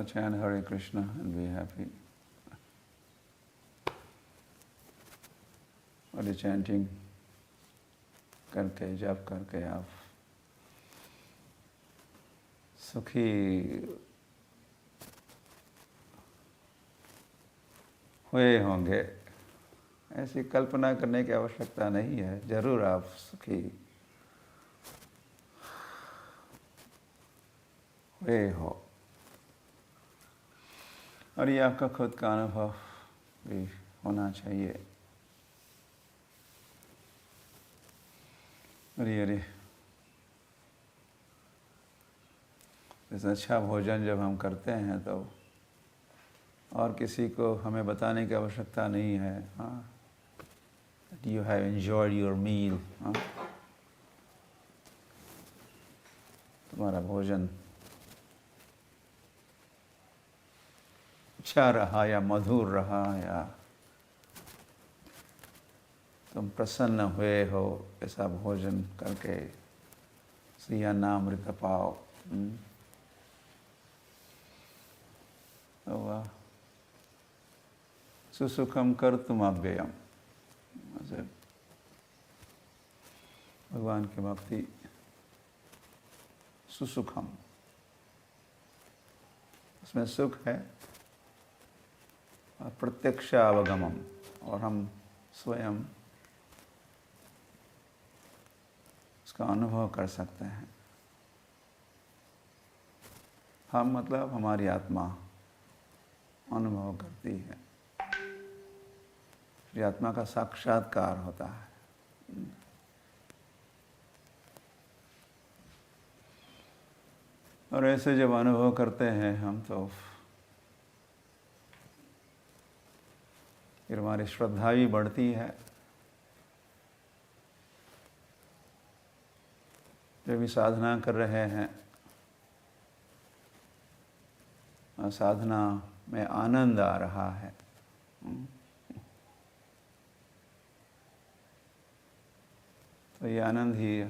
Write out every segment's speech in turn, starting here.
So chant Hare Krishna and be happy. और ये chanting करके जप करके आप सुखी हुए होंगे। ऐसी कल्पना करने की आवश्यकता नहीं है, जरूर आप सुखी हुए हो। और ये आपका खुद का अनुभव भी होना चाहिए। अरे इस अच्छा भोजन जब हम करते हैं तो और किसी को हमें बताने की आवश्यकता नहीं है। हाँ, you have enjoyed your meal. हाँ, तुम्हारा भोजन अच्छा रहा या मधुर रहा या तुम प्रसन्न हुए हो, ऐसा भोजन करके सिया नामृत पाओ। तो सुसुखम कर तुम अव्ययम, भगवान की भक्ति सुसुखम, उसमें सुख है और प्रत्यक्ष अवगमम, और हम स्वयं उसका अनुभव कर सकते हैं। हम मतलब हमारी आत्मा अनुभव करती है, ये आत्मा का साक्षात्कार होता है। और ऐसे जब अनुभव करते हैं हम तो फिर हमारी श्रद्धा भी बढ़ती है। जो भी साधना कर रहे हैं, साधना में आनंद आ रहा है, तो ये आनंद ही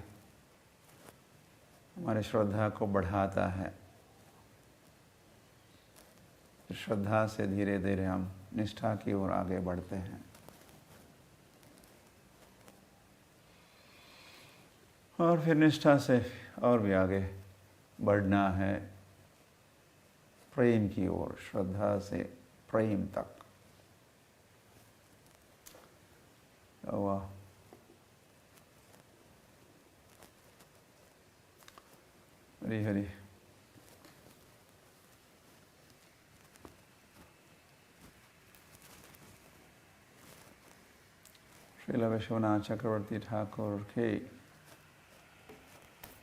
हमारी श्रद्धा को बढ़ाता है। श्रद्धा से धीरे धीरे हम निष्ठा की ओर आगे बढ़ते हैं। और फिर निष्ठा से और भी आगे बढ़ना है प्रेम की ओर, श्रद्धा से प्रेम तक। तो हरि हरि। श्रील विश्वनाथ चक्रवर्ती ठाकुर के,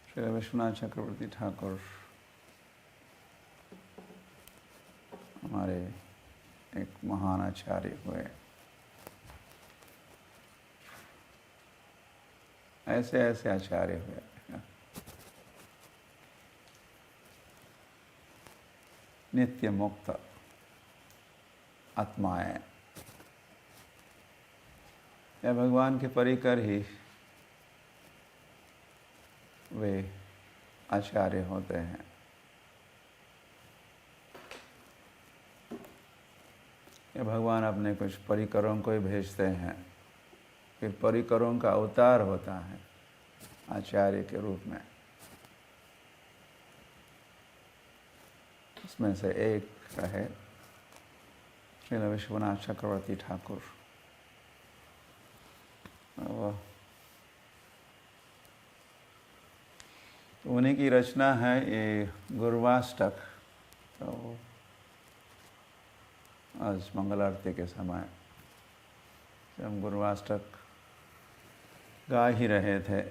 श्रील विश्वनाथ चक्रवर्ती ठाकुर हमारे एक महान आचार्य हुए। ऐसे ऐसे आचार्य हुए, नित्य मुक्त आत्माएं, या भगवान के परिकर ही वे आचार्य होते हैं। या भगवान अपने कुछ परिकरों को ही भेजते हैं, फिर परिकरों का अवतार होता है आचार्य के रूप में। उसमें से एक रहे श्रील विश्वनाथ चक्रवर्ती ठाकुर। तो उन्हीं की रचना है ये गुरुवाष्टक। तो आज मंगल आरती के समय से हम गुरुवाष्टक गा ही रहे थे।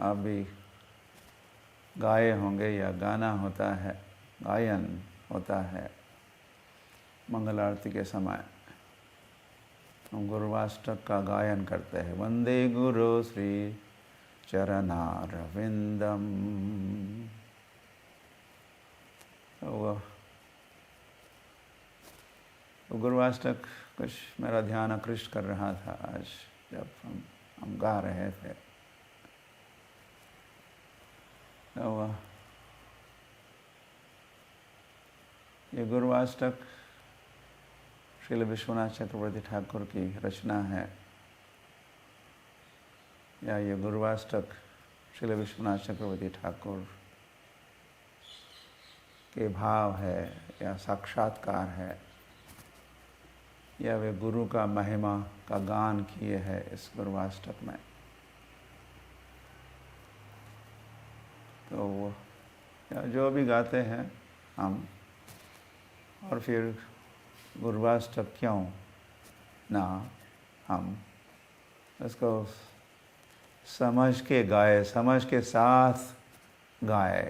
आप भी गाए होंगे, या गाना होता है, गायन होता है मंगल आरती के समय। हम गुरुवाष्टक का गायन करते हैं। वंदे गुरु श्री चरणारविंदम। तो गुरुवाष्टक कुछ मेरा ध्यान आकृष्ट कर रहा था आज जब हम गा रहे थे। तो ये गुरुवाष्टक श्रील विश्वनाथ चक्रवर्ती ठाकुर की रचना है, या ये गुरुवाष्टक श्रील विश्वनाथ चक्रवर्ती ठाकुर के भाव है या साक्षात्कार है, या वे गुरु का महिमा का गान किए हैं इस गुरुवाष्टक में। तो वो या जो भी गाते हैं हम, और फिर गुरुवाष्टक क्यों ना हम इसको समझ के गाए, समझ के साथ गाए।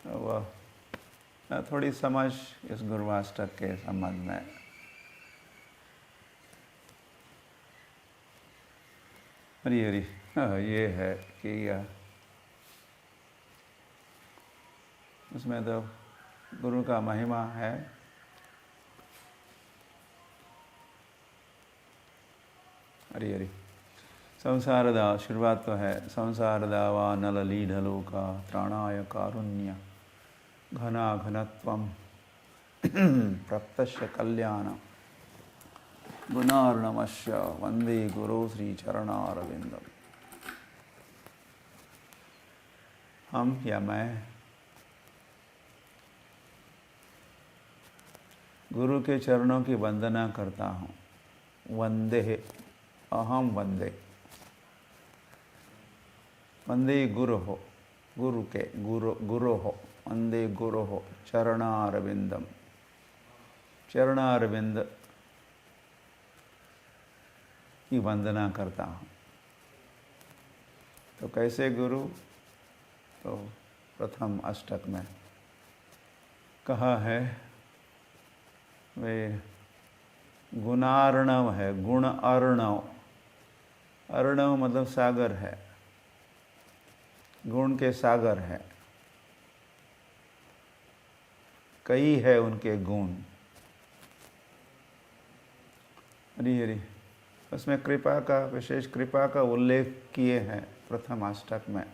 तो वह थोड़ी समझ इस गुरुवाष्टक के संबंध में। हरी हरी ये है कि उसमें तो गुरु का महिमा है। हरी हरी। संसारदा शुरुआत तो है, संसारदावा नल लीढलोका त्राणाय कारुण्य घना घनत्वम प्रत्यक्ष कल्याण गुणार्णमस्य वंदे गुरु श्री चरणारविंदम। हम या मैं गुरु के चरणों की वंदना करता हूँ। वंदे अहम वंदे, वंदे गुरु हो, गुरु के गुरु हो, वंदे गुरु हो चरणारविंदम। चरणारविंद की वंदना करता हूँ। तो कैसे गुरु? तो प्रथम अष्टक में कहा है वे गुणार्णव है, गुण अर्णव। अर्णव मतलब सागर है, गुण के सागर है, कई है उनके गुण। हरी हरी। उसमें कृपा का, विशेष कृपा का उल्लेख किए हैं प्रथम अष्टक में।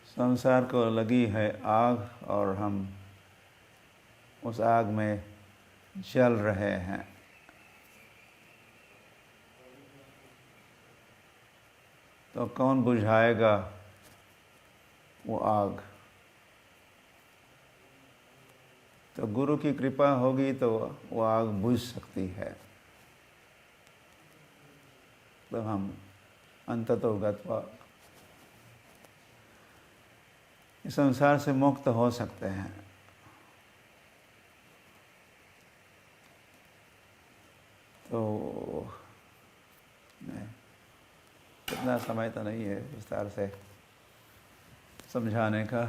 संसार को लगी है आग और हम उस आग में जल रहे हैं। तो कौन बुझाएगा वो आग? तो गुरु की कृपा होगी तो वो आग बुझ सकती है। तो हम अंततोगत्वा इस संसार से मुक्त हो सकते हैं। तो इतना समय तो नहीं है विस्तार से समझाने का,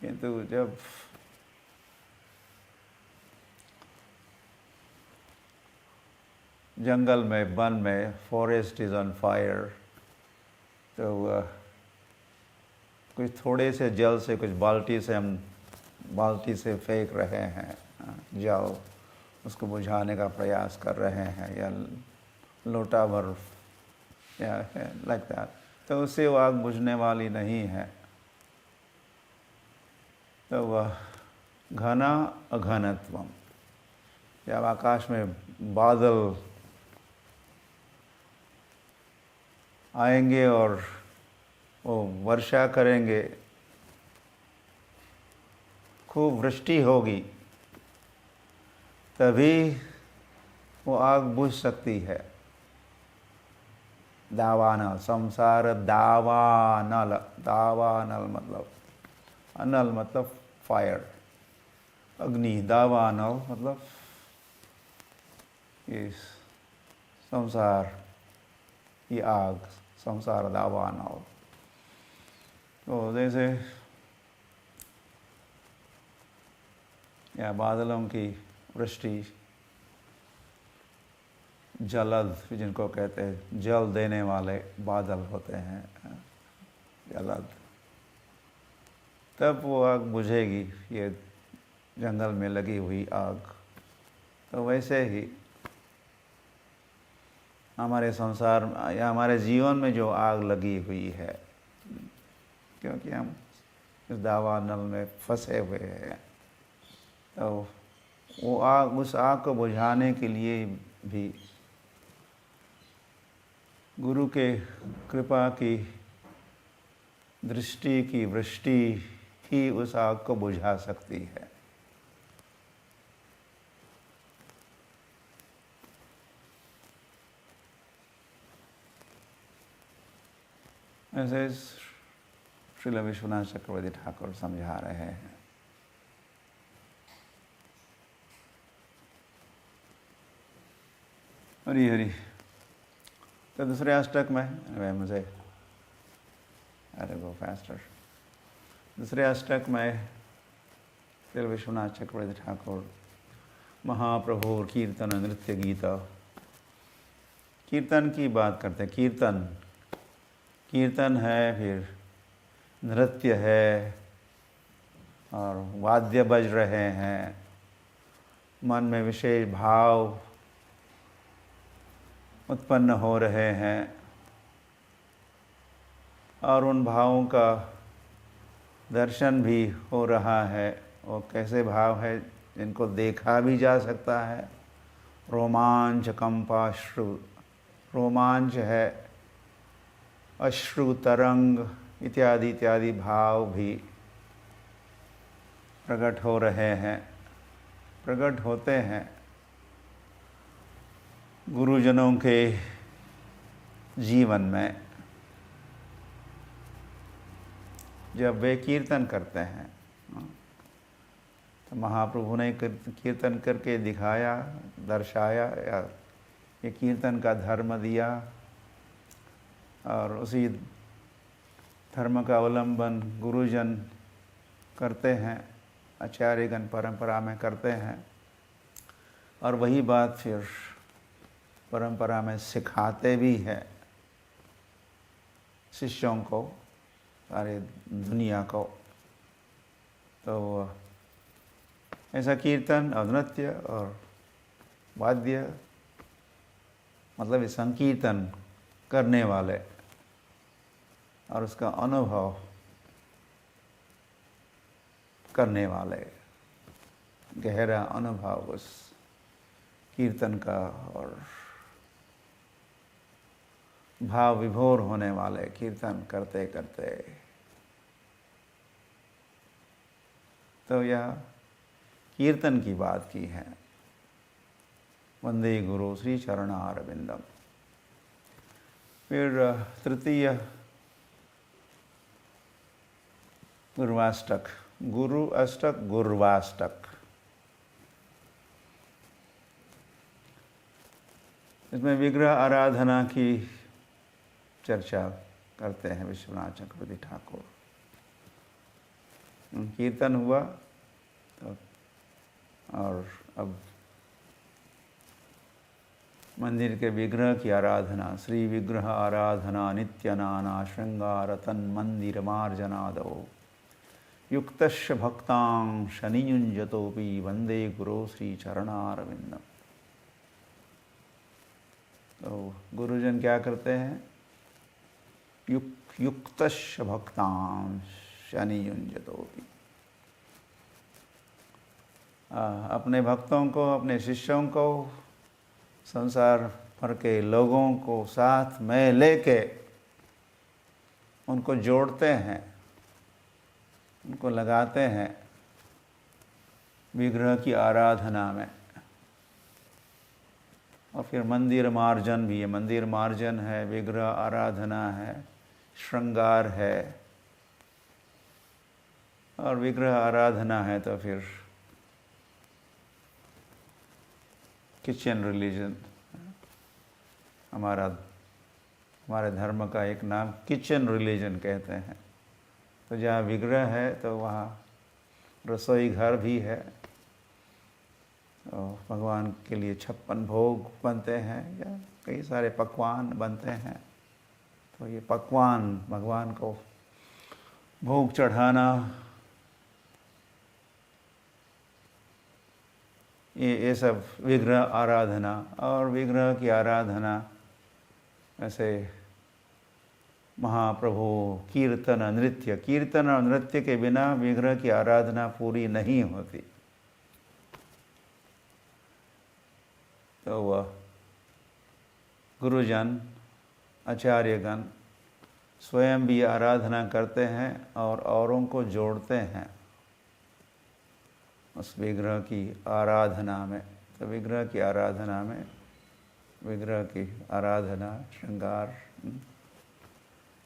किंतु जब जंगल में, वन में, फॉरेस्ट इज ऑन फायर, तो कुछ थोड़े से जल से, कुछ बाल्टी से हम बाल्टी से फेंक रहे हैं जल, उसको बुझाने का प्रयास कर रहे हैं, या लोटा भर या लाइक दैट, तो उससे वो आग बुझने वाली नहीं है। तो वह घना अघनत्वम, जब आकाश में बादल आएंगे और वो वर्षा करेंगे, खूब वृष्टि होगी, तभी वो आग बुझ सकती है। दावानल, संसार दावानल, दावानल मतलब अनल मतलब फायर, अग्नि। दावानल मतलब ये संसार, ये आग, संसार दावानल। तो जैसे या बादलों की वृष्टि, जलद जिनको कहते हैं, जल देने वाले बादल होते हैं, जलद, तब वो आग बुझेगी। ये जंगल में लगी हुई आग, तो वैसे ही हमारे संसार या हमारे जीवन में जो आग लगी हुई है, क्योंकि हम इस दावानल में फंसे हुए हैं, तो वो आग, उस आग को बुझाने के लिए भी गुरु के कृपा की दृष्टि की वृष्टि ही उस आग को बुझा सकती है। ऐसे श्रील विश्वनाथ चक्रवर्ती ठाकुर समझा रहे हैं। हरी हरी। तो दूसरे अष्टक में मुझे अरे गो फास्टर। दूसरे अष्टक में श्रील विश्वनाथ चक्रवर्ती ठाकुर महाप्रभु कीर्तन नृत्य गीत, कीर्तन की बात करते हैं। कीर्तन है, फिर नृत्य है, और वाद्य बज रहे हैं, मन में विशेष भाव उत्पन्न हो रहे हैं, और उन भावों का दर्शन भी हो रहा है। वो कैसे भाव है जिनको देखा भी जा सकता है। रोमांच, कंपाश्रु, रोमांच है, अश्रु तरंग इत्यादि इत्यादि भाव भी प्रकट हो रहे हैं, प्रकट होते हैं गुरुजनों के जीवन में जब वे कीर्तन करते हैं। तो महाप्रभु ने कीर्तन करके दिखाया, दर्शाया, या ये कीर्तन का धर्म दिया, और उसी धर्म का अवलंबन गुरुजन करते हैं, आचार्यगण परंपरा में करते हैं, और वही बात फिर परंपरा में सिखाते भी हैं शिष्यों को, सारे दुनिया को। तो ऐसा कीर्तन और नृत्य और वाद्य, मतलब संकीर्तन करने वाले और उसका अनुभव करने वाले, गहरा अनुभव उस कीर्तन का और भाव विभोर होने वाले कीर्तन करते करते। तो यह कीर्तन की बात की है। वंदे गुरु श्री चरणारविंदम। फिर तृतीय गुरुवाष्टक, गुरु अष्टक गुरुवाष्टक। इसमें विग्रह आराधना की चर्चा करते हैं विश्वनाथ चक्रवर्ती ठाकुर। कीर्तन हुआ तो, और अब मंदिर के विग्रह की आराधना, श्री विग्रह आराधना नित्य नाना श्रृंगार तन मंदिर मार्जनादो युक्तश्च भक्तां शनियुंजतोपि वंदे गुरु श्री चरणारविंदम। तो गुरुजन क्या करते हैं? युक्तश्च भक्तां शनियुंजतोपि, अपने भक्तों को, अपने शिष्यों को, संसार भर के लोगों को साथ में लेके उनको जोड़ते हैं, उनको लगाते हैं विग्रह की आराधना में। और फिर मंदिर मार्जन भी है, मंदिर मार्जन है, विग्रह आराधना है, श्रृंगार है, और विग्रह आराधना है तो फिर किचन रिलीजन। हमारे धर्म का एक नाम किचन रिलीजन कहते हैं। तो जहाँ विग्रह है तो वहाँ रसोई घर भी है, तो भगवान के लिए 56 भोग बनते हैं या कई सारे पकवान बनते हैं। तो ये पकवान भगवान को भोग चढ़ाना, ये सब विग्रह आराधना। और विग्रह की आराधना ऐसे महाप्रभु कीर्तन नृत्य, कीर्तन और नृत्य के बिना विग्रह की आराधना पूरी नहीं होती। तो वह गुरुजन आचार्यगण स्वयं भी आराधना करते हैं और औरों को जोड़ते हैं उस विग्रह की आराधना में। तो विग्रह की आराधना में, विग्रह की आराधना, श्रृंगार,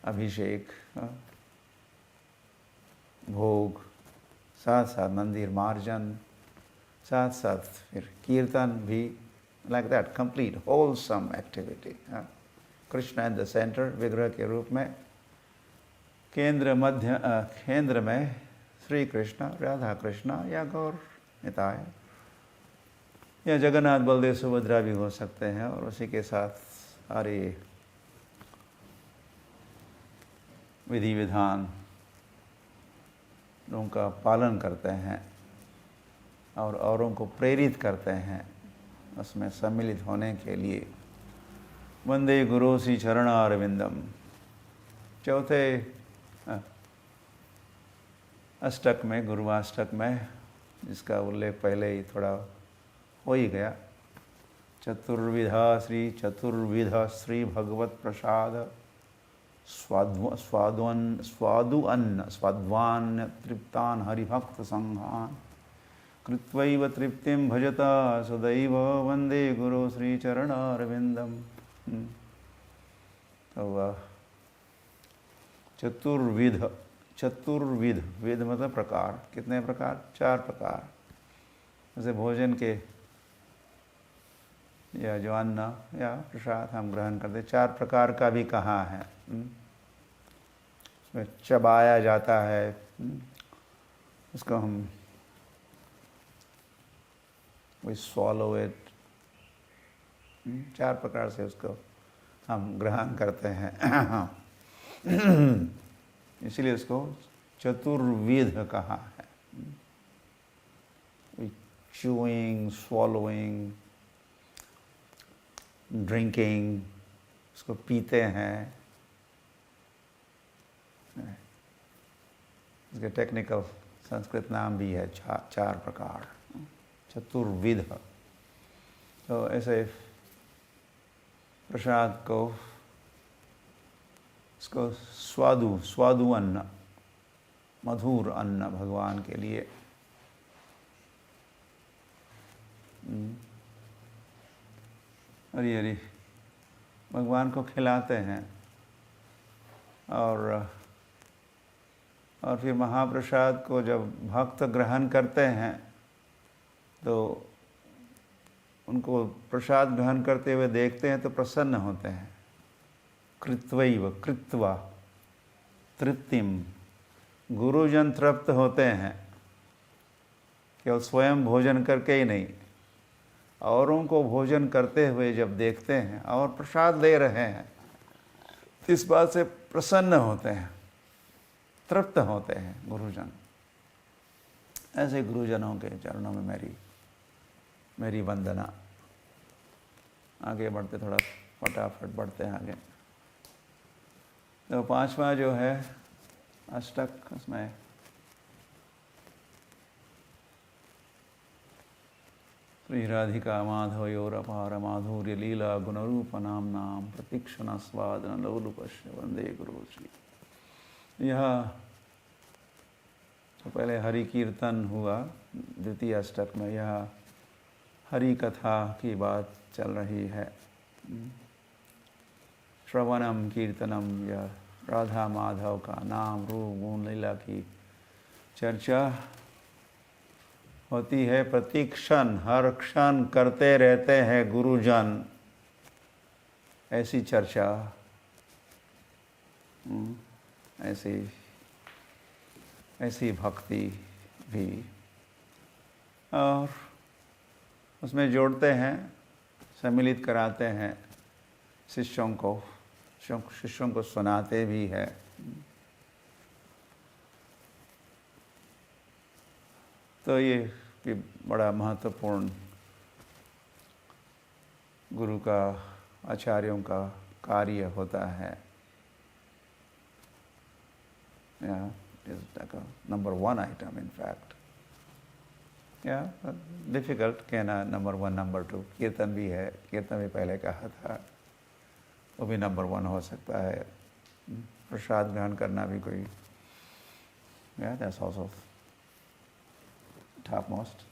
अभिषेक, भोग, साथ साथ मंदिर मार्जन, साथ साथ फिर कीर्तन भी, like that, complete wholesome activity। Krishna at the centre, विग्रह के रूप में, केंद्र में श्री कृष्ण, राधा कृष्ण या गौर निताय या जगन्नाथ बलदेव सुभद्रा भी हो सकते हैं। और उसी के साथ सारे विधि विधान उनका पालन करते हैं और औरों को प्रेरित करते हैं उसमें सम्मिलित होने के लिए। वंदे गुरु श्री चरणारविंदम। चौथे अष्टक में, गुरुवाष्टक में, जिसका उल्लेख पहले ही थोड़ा हो ही गया, चतुर्विधा श्री भगवत प्रसाद स्वाद्वान तृप्तान हरिभक्त संघान कृत्वैव तृप्तिं भजता सदैव वंदे गुरु श्री चरणारविंदम। तो वह चतुर्विध, विध मतलब प्रकार। कितने प्रकार? 4 प्रकार। जैसे भोजन के या जो अन्न या प्रसाद हम ग्रहण करते, 4 प्रकार का भी कहा है। उसमें चबाया जाता है, उसको हम we swallow it, 4 प्रकार से उसको हम ग्रहण करते हैं। इसलिए उसको चतुर्विध कहा है। chewing, swallowing, ड्रिंकिंग, उसको पीते हैं। इसके टेक्निकल संस्कृत नाम भी है 4 प्रकार, चतुर्विध। तो ऐसे प्रसाद को, इसको स्वादु अन्न, मधुर अन्न भगवान के लिए हरी हरी भगवान को खिलाते हैं। और फिर महाप्रसाद को जब भक्त ग्रहण करते हैं तो उनको प्रसाद ग्रहण करते हुए देखते हैं तो प्रसन्न होते हैं। कृत्वा तृप्तिम, गुरुजन तृप्त होते हैं, केवल स्वयं भोजन करके ही नहीं, औरों को भोजन करते हुए जब देखते हैं और प्रसाद ले रहे हैं, इस बात से प्रसन्न होते हैं, तृप्त होते हैं गुरुजन। ऐसे गुरुजनों के चरणों में मेरी वंदना। आगे बढ़ते, थोड़ा फटाफट बढ़ते हैं आगे। तो 5वां जो है अष्टक, उसमें श्री राधिका माधवयोर अपार माधुर्य लीला गुणरूप नाम प्रतीक्षण स्वादन लौलुपश्य वंदे गुरु श्री। यह तो पहले हरि कीर्तन हुआ, द्वितीय अष्टक में यह हरि कथा की बात चल रही है। श्रवणम कीर्तनम, या राधा माधव का नाम रूप गुण लीला की चर्चा होती है। प्रतीक्षण, हर क्षण करते रहते हैं गुरुजन ऐसी चर्चा, ऐसी भक्ति भी। और उसमें जोड़ते हैं, सम्मिलित कराते हैं शिष्यों को सुनाते भी है। तो ये भी बड़ा महत्वपूर्ण गुरु का, आचार्यों का कार्य होता है। Is like a number one item in fact. Difficult कहना नंबर वन नंबर टू। कीर्तन भी है, कीर्तन भी पहले कहा था, वो भी नंबर वन हो सकता है। प्रसाद ग्रहण करना भी कोई, that's also top most।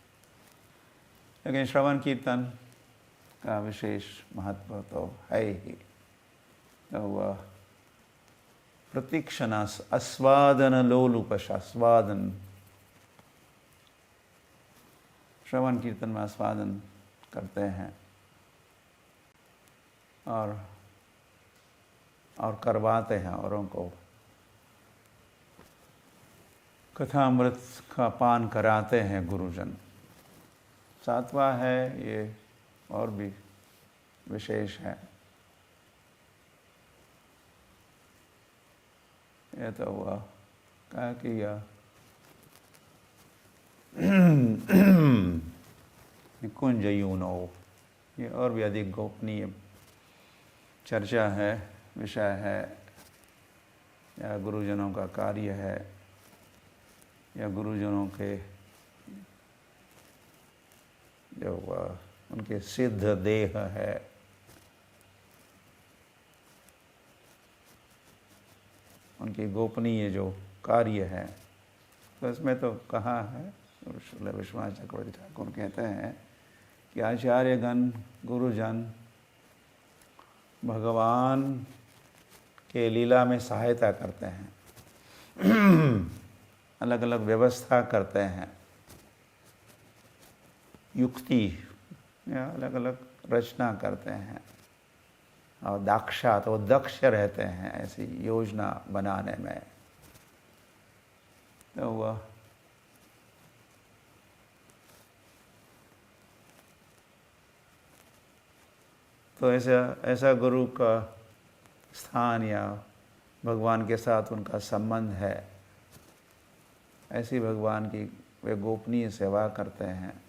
लेकिन श्रवण कीर्तन का विशेष महत्व तो है ही। तो प्रतीक्षण आस्वादन लोलुपश, आस्वादन, श्रवण कीर्तन में आस्वादन करते हैं और करवाते हैं औरों को, कथामृत का पान कराते हैं गुरुजन। सातवां है, ये और भी विशेष है। ये तो हुआ कहा कि निकुंज यूनो, ये और भी अधिक गोपनीय चर्चा है, विषय है, या गुरुजनों का कार्य है, या गुरुजनों के जो उनके सिद्ध देह है, उनकी गोपनीय जो कार्य है। तो इसमें तो कहा है, विश्वनाथ चक्रवर्ती ठाकुर कहते हैं कि आचार्यगण, गुरुजन भगवान के लीला में सहायता करते हैं, अलग अलग व्यवस्था करते हैं, युक्ति या अलग अलग रचना करते हैं, और दाक्षात, वो दक्ष रहते हैं ऐसी योजना बनाने में। तो वह तो ऐसा गुरु का स्थान या भगवान के साथ उनका संबंध है, ऐसी भगवान की वे गोपनीय सेवा करते हैं।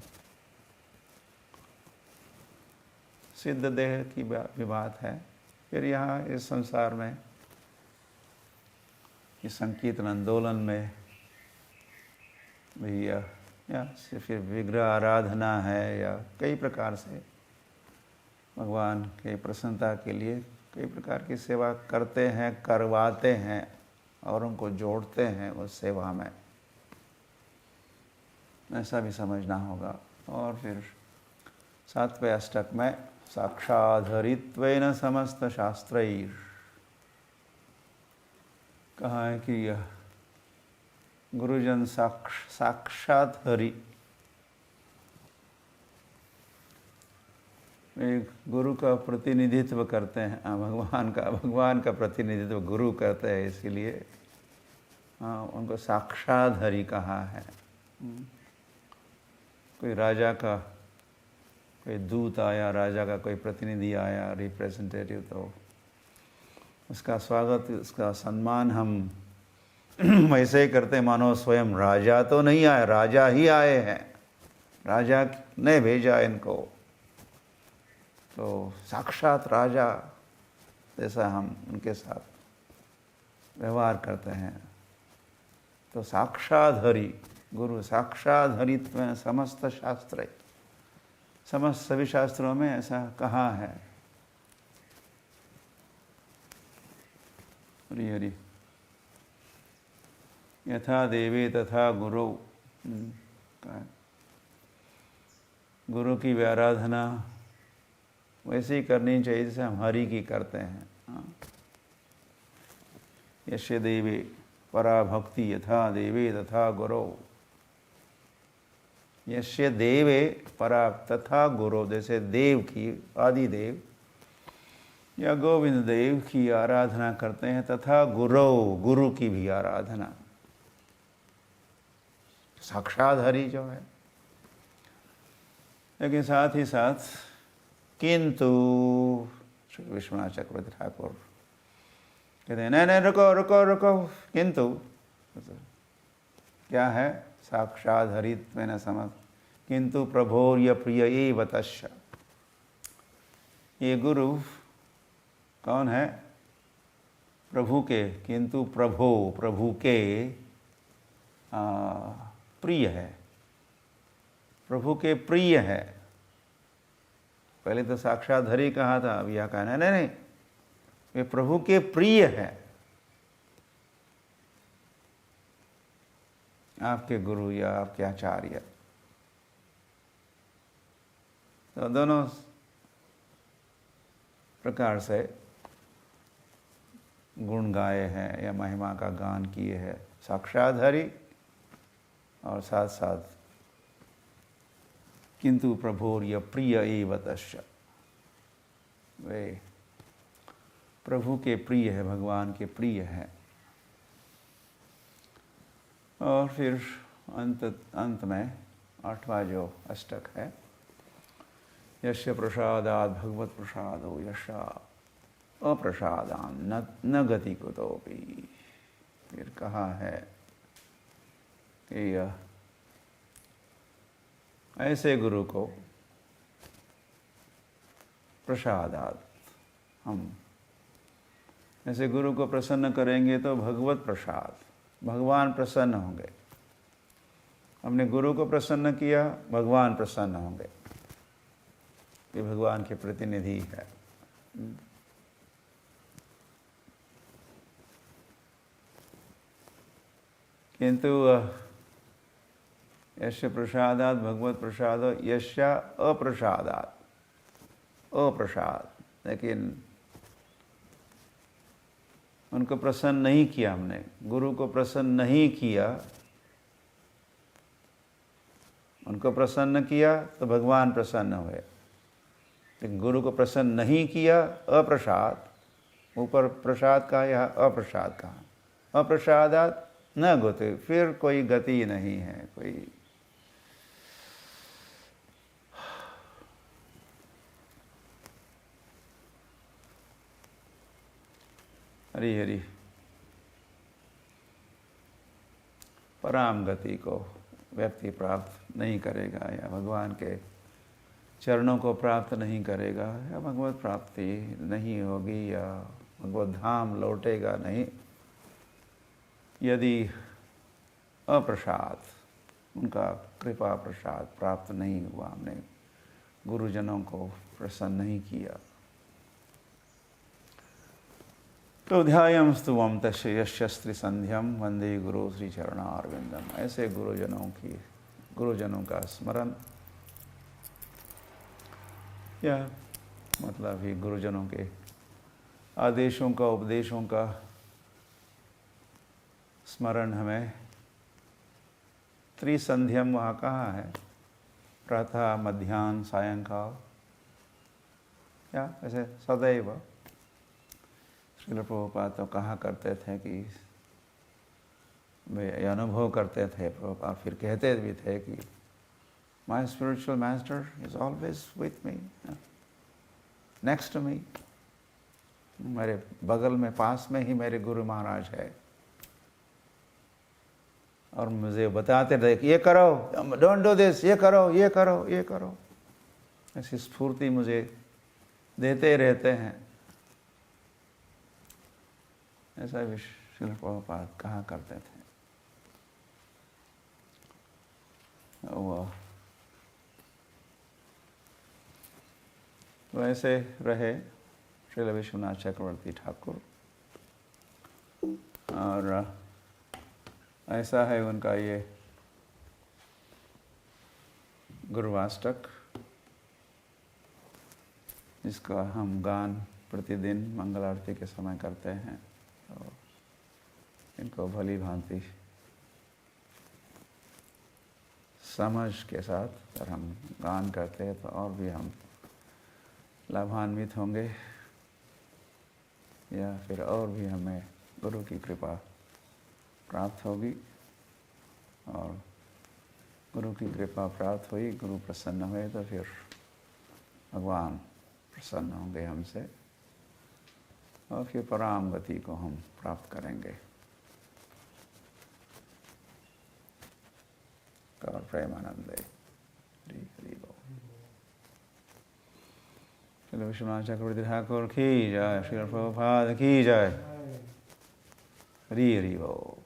सिद्ध देह की भी बात है। फिर यहाँ इस संसार में, इस संकीर्तन आंदोलन में भी या सिर्फ विग्रह आराधना है, या कई प्रकार से भगवान के प्रसन्नता के लिए कई प्रकार की सेवा करते हैं, करवाते हैं और उनको जोड़ते हैं उस सेवा में, ऐसा भी समझना होगा। और फिर सातवें अष्टक में साक्षाधरित्वेन समस्त शास्त्रैः कहा है कि यह गुरुजन साक्षात हरि, एक गुरु का प्रतिनिधित्व करते हैं, भगवान का प्रतिनिधित्व गुरु करते हैं, इसीलिए उनको साक्षात हरि कहा है। कोई राजा का कोई दूत आया, राजा का कोई प्रतिनिधि आया, रिप्रेजेंटेटिव, तो उसका स्वागत, उसका सम्मान हम वैसे ही करते मानो स्वयं राजा तो नहीं आए, राजा ही आए हैं, राजा ने भेजा इनको, तो साक्षात राजा जैसा हम उनके साथ व्यवहार करते हैं। तो साक्षात हरि, गुरु साक्षात हरित्व समस्त शास्त्र, समस्त सभी शास्त्रों में ऐसा कहा है। हरि हरि यथा देवे तथा गुरु, गुरु की भी आराधना वैसे ही करनी चाहिए जैसे हम हरि की करते हैं। यस्य देवे परा भक्ति यथा देवे तथा गुरु, यस्य देवे परा तथा गुरु, जैसे देव की, आदि देव या गोविंद देव की आराधना करते हैं, तथा गुरु की भी आराधना, साक्षात हरि जो है। लेकिन साथ ही साथ किंतु श्री विश्वनाथ चक्रवर्ती ठाकुर कहते हैं नहीं रुको रुको रुको, किंतु क्या है, साक्षात हरित्वेन समस्त किंतु प्रभोर्य प्रिय एव तस्य, ये गुरु कौन है? प्रभु के, किंतु प्रभु के प्रिय है, प्रभु के प्रिय है। पहले तो साक्षात हरि कहा था, अब यह कहना नहीं नहीं, वे प्रभु के प्रिय है। आपके गुरु या आपके आचार्य, तो दोनों प्रकार से गुण गाए हैं या महिमा का गान किए हैं, साक्षात हरि और साथ साथ किंतु प्रभुर्य प्रिय एव तस्य, वे प्रभु के प्रिय है, भगवान के प्रिय है। और फिर अंत में 8वां जो अष्टक है, यस्य प्रसादात् भगवत प्रसादो यशा अप्रसादान् न गति कुतोपि। फिर कहा है कि ऐसे गुरु को प्रसादात्, हम ऐसे गुरु को प्रसन्न करेंगे तो भगवत प्रसाद, भगवान प्रसन्न होंगे। हमने गुरु को प्रसन्न किया, भगवान प्रसन्न होंगे। ये भगवान के प्रतिनिधि है। किंतु यस्य प्रसादात् भगवत प्रसाद यस्य अप्रसादात्, अप्रसाद, लेकिन उनको प्रसन्न नहीं किया हमने, गुरु को प्रसन्न नहीं किया। उनको प्रसन्न किया तो भगवान प्रसन्न हुए, लेकिन गुरु को प्रसन्न नहीं किया, अप्रसाद, ऊपर प्रसाद कहा, यहाँ अप्रसाद कहा। अप्रसादात् न गति, फिर कोई गति नहीं है, कोई हरि हरि पराम गति को व्यक्ति प्राप्त नहीं करेगा, या भगवान के चरणों को प्राप्त नहीं करेगा, या भगवत प्राप्ति नहीं होगी, या भगवत धाम लौटेगा नहीं, यदि अप्रसाद, उनका कृपा प्रसाद प्राप्त नहीं हुआ, हमने गुरुजनों को प्रसन्न नहीं किया। तो ध्यायं स्तुवं तस्य यस्य स्त्रीसंध्यं वंदे गुरु श्री चरणारविंदम। ऐसे गुरुजनों का स्मरण, या मतलब ही गुरुजनों के आदेशों का, उपदेशों का स्मरण हमें त्रिसंध्यम वहाँ कहाँ है? प्रातः, मध्याह्न, सायंकाल, या ऐसे सदैव। श्रील प्रभुपाद तो कहा करते थे कि वे अनुभव करते थे, प्रभुपाद फिर कहते भी थे कि my spiritual master is always with me, next to me, मेरे बगल में, पास में ही मेरे गुरु महाराज है, और मुझे बताते थे कि ये करो, डोंट डू दिस, ये करो, ये करो, ये करो। ऐसी स्फूर्ति मुझे देते रहते हैं। ऐसा भी श्रील प्रभुपाद कहा करते थे। वैसे रहे श्रील विश्वनाथ चक्रवर्ती ठाकुर, और ऐसा है उनका ये गुरुवाष्टक, जिसका हम गान प्रतिदिन मंगल आरती के समय करते हैं। तो इनको भली भांति समझ के साथ अगर हम गान करते हैं तो और भी हम लाभान्वित होंगे, या फिर और भी हमें गुरु की कृपा प्राप्त होगी। और गुरु की कृपा प्राप्त हुई, गुरु प्रसन्न हुए, तो फिर भगवान प्रसन्न होंगे हमसे, और फिर पराम गति को हम प्राप्त करेंगे। और प्रेमानंदे हरि हरि बोल। श्री विश्वनाथ चक्रवर्ती ठाकुर की जय, श्री प्रभुपाद की जय। हरि हरि बोल।